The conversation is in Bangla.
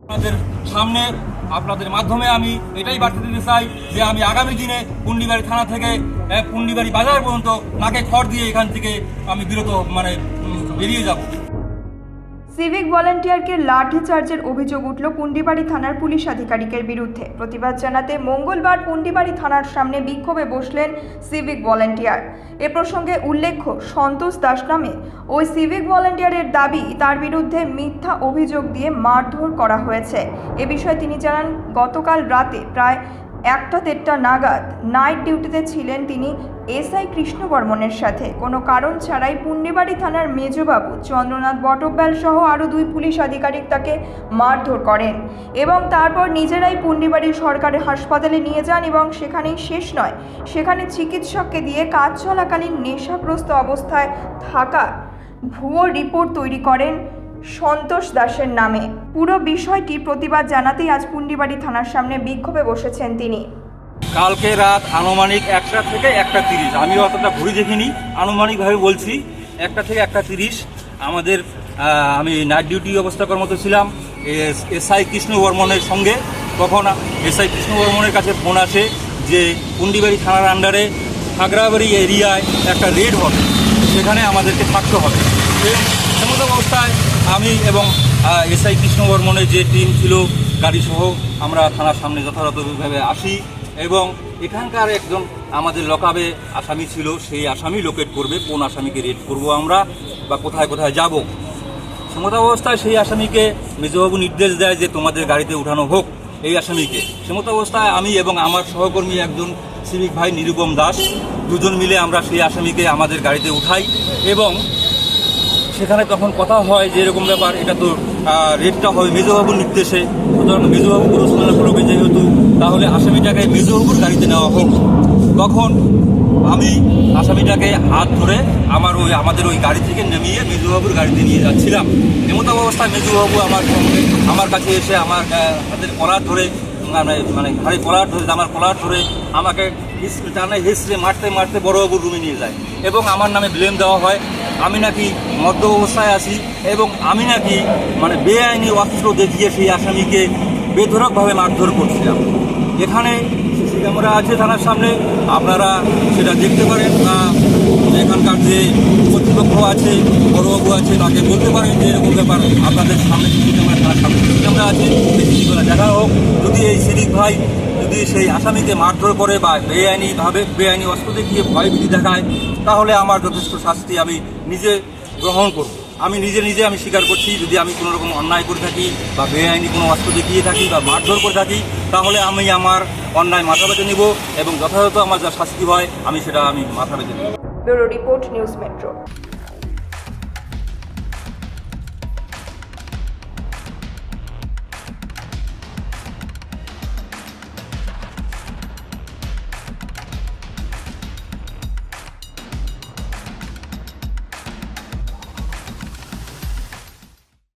আপনাদের সামনে আপনাদের মাধ্যমে আমি এটাই বার্তা দিতে চাই যে আমি আগামী দিনে পুন্ডিবাড়ি থানা থেকে পুন্ডিবাড়ি বাজার পর্যন্ত নাকে খড় দিয়ে এখান থেকে আমি বিরত বেরিয়ে যাব। সিভিক ভলান্টিয়ারকে লাঠিচার্জের অভিযোগ উঠল পুন্ডিবাড়ি থানার পুলিশ আধিকারিকের বিরুদ্ধে। প্রতিবাদ জানাতে মঙ্গলবার পুন্ডিবাড়ি থানার সামনে বিক্ষোভে বসলেন সিভিক ভলান্টিয়ার। এ প্রসঙ্গে উল্লেখ্য, সন্তোষ দাস নামে ওই সিভিক ভলান্টিয়ারের দাবি তার বিরুদ্ধে মিথ্যা অভিযোগ দিয়ে মারধর করা হয়েছে। এ বিষয়ে তিনি জানান, গতকাল রাতে প্রায় 1টা-1:30 নাগাদ নাইট ডিউটিতে ছিলেন তিনি এসআই কৃষ্ণ বর্মনের সাথে। কোনো কারণ ছাড়াই পুন্ডিবাড়ি থানার মেজবাবু চন্দ্রনাথ বটব্যাল সহ আরও 2 পুলিশ আধিকারিক তাকে মারধর করেন এবং তারপর নিজেরাই পুন্ডিবাড়ি সরকারি হাসপাতালে নিয়ে যান এবং সেখানেই শেষ নয়, সেখানে চিকিৎসককে দিয়ে কাজ চলাকালীন নেশাগ্রস্ত অবস্থায় থাকা ভুয়ো রিপোর্ট তৈরি করেন সন্তোষ দাসের নামে। পুরো বিষয়টি প্রতিবাদ জানাতেই আজ পুন্ডিবাড়ি থানার সামনে বিক্ষোভে বসেছেন তিনি। কালকে রাত আনুমানিক 1টা থেকে 1:30, আমি অতটা ঘুরে দেখিনি, আনুমানিকভাবে বলছি 1টা থেকে 1:30 আমাদের আমি নাইট ডিউটি অবস্থা কর্মরত ছিলাম এসআই কৃষ্ণ বর্মনের সঙ্গে। তখন এসআই কৃষ্ণ বর্মনের কাছে ফোন আসে যে পুন্ডিবাড়ি থানার আন্ডারে খাগড়াবাড়ি এরিয়ায় একটা রেড হবে, সেখানে আমাদেরকে থাকতে হবে। এমন অবস্থায় আমি এবং এসআই কৃষ্ণ বর্মনের যে টিম ছিল গাড়িসহ আমরা থানার সামনে যথাযথভাবে আসি এবং এখানকার একজন আমাদের লকআপে আসামি ছিল, সেই আসামি লোকেট করবে, কোন আসামিকে রেড করব আমরা বা কোথায় কোথায় যাব। সমত অবস্থায় সেই আসামিকে মেজবাবু নির্দেশ দেয় যে তোমাদের গাড়িতে উঠানো হোক এই আসামিকে। সমত অবস্থায় আমি এবং আমার সহকর্মী একজন সিভিক ভাই নিরুপম দাস, দুজন মিলে আমরা সেই আসামিকে আমাদের গাড়িতে উঠাই এবং সেখানে তখন কথা হয় যে এরকম ব্যাপার, এটা তো রেডটা হবে মেজবাবুর নির্দেশে, সুতরাং মেজবাবু পরিচালনা করবে যেহেতু, তাহলে আসামিটাকে মেজবাবুর গাড়িতে নেওয়া হোক। তখন আমি আসামিটাকে হাত ধরে আমাদের ওই গাড়ি থেকে নামিয়ে মেজবাবুর গাড়িতে নিয়ে যাচ্ছিলাম। এমতো অবস্থায় মেজবাবু আমার কাছে এসে আমার হাতের কলার ধরে ঘাড়ে কলার ধরে আমার কলার ধরে আমাকে হিসড়ে মারতে মারতে বড়বাবুর রুমে নিয়ে যায় এবং আমার নামে ব্লেম দেওয়া হয় আমি নাকি মদ্য অবস্থায় আছি এবং আমি নাকি বেআইনি অস্ত্র দেখিয়ে সেই আসামিকে বেধড়কভাবে মারধর করছিলাম। এখানে সিসি ক্যামেরা আছে থানার সামনে, আপনারা সেটা দেখতে পারেন বা এখানকার যে কর্তৃপক্ষ আছে, বড়বাবু আছে, তাকে বলতে পারেন যে এরকম ব্যাপার আপনাদের সামনে সিসি ক্যামেরা থানার সামনে সিসি ক্যামেরা আছে, সেই সিসিগুলো দেখা হোক। যদি এই সিভিক ভাই যদি সেই আসামিকে মারধর করে বা বেআইনি অস্ত্র দেখিয়ে ভয়ভীতি দেখায়, তাহলে আমার যথেষ্ট শাস্তি আমি নিজে গ্রহণ করব। আমি নিজে আমি স্বীকার করছি, যদি আমি কোনো রকম অন্যায় করে থাকি বা বেআইনি কোনো অস্ত্র দেখিয়ে থাকি বা মারধর করে থাকি, তাহলে আমি আমার অন্যায় মাথা পেতে নেব এবং যথাযথ আমার যা শাস্তি হয় আমি সেটা মাথা পেতে নেব। Bureau report, news metro.